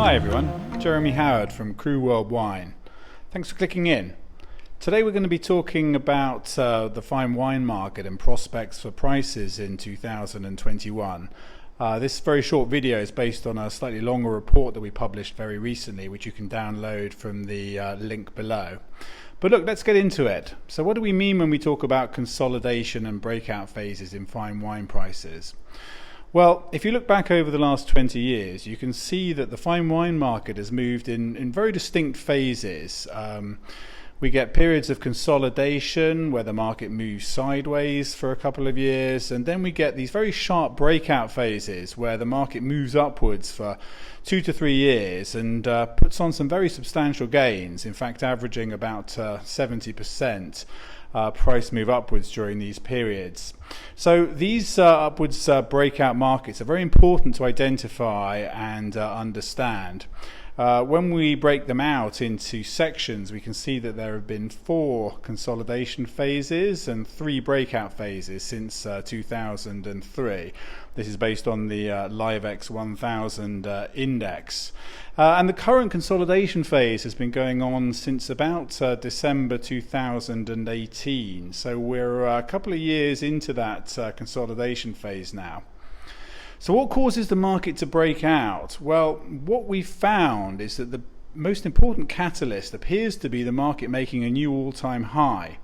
Hi everyone, Jeremy Howard from Cru Wine. Thanks for clicking in. Today we're going to be talking about the fine wine market and prospects for prices in 2021. This very short video is based on a slightly longer report that we published very recently, which you can download from the link below. But look, let's get into it. So what do we mean when we talk about consolidation and breakout phases in fine wine prices? Well, if you look back over the last 20 years, you can see that the fine wine market has moved in very distinct phases. We get periods of consolidation where the market moves sideways for a couple of years, and then we get these very sharp breakout phases where the market moves upwards for 2 to 3 years and puts on some very substantial gains, in fact averaging about 70% price move upwards during these periods. So these upwards breakout markets are very important to identify and understand. When we break them out into sections, we can see that there have been 4 consolidation phases and 3 breakout phases since 2003. This is based on the LiveX 1000 index. And the current consolidation phase has been going on since about December 2018. So we're a couple of years into that consolidation phase now. So what causes the market to break out? Well, what we've found is that the most important catalyst appears to be the market making a new all-time high.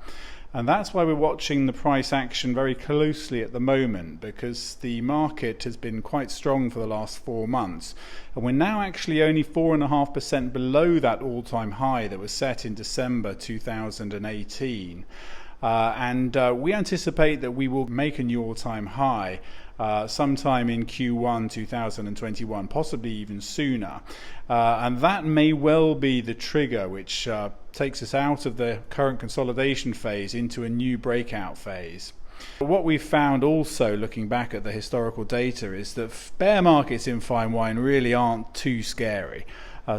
And that's why we're watching the price action very closely at the moment, because the market has been quite strong for the last 4 months. And we're now actually only 4.5% below that all-time high that was set in December 2018. We anticipate that we will make a new all-time high sometime in Q1 2021, possibly even sooner. And that may well be the trigger which takes us out of the current consolidation phase into a new breakout phase. What we've found also, looking back at the historical data, is that bear markets in fine wine really aren't too scary.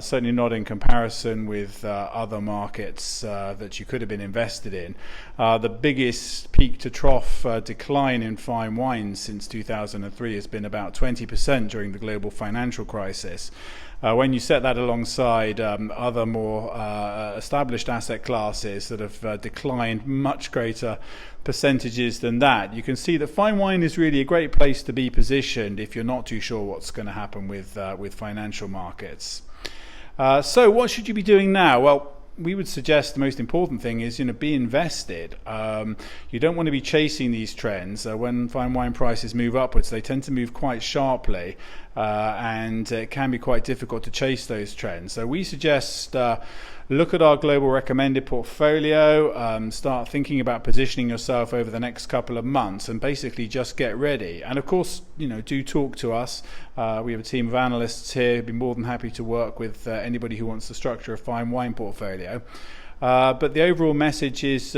Certainly not in comparison with other markets that you could have been invested in. The biggest peak to trough decline in fine wines since 2003 has been about 20% during the global financial crisis. When you set that alongside other more established asset classes that have declined much greater percentages than that, you can see that fine wine is really a great place to be positioned if you're not too sure what's going to happen with financial markets. So what should you be doing now? Well, we would suggest the most important thing is, be invested. You don't want to be chasing these trends. When fine wine prices move upwards, they tend to move quite sharply, and it can be quite difficult to chase those trends. So we suggest look at our global recommended portfolio, start thinking about positioning yourself over the next couple of months, and basically just get ready. And of course, do talk to us. We have a team of analysts here who'd be more than happy to work with anybody who wants to structure a fine wine portfolio. But the overall message is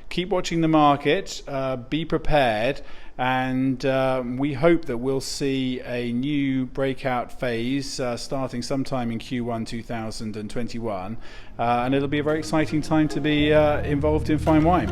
keep watching the market, be prepared, and we hope that we'll see a new breakout phase starting sometime in Q1 2021, and it'll be a very exciting time to be involved in fine wine.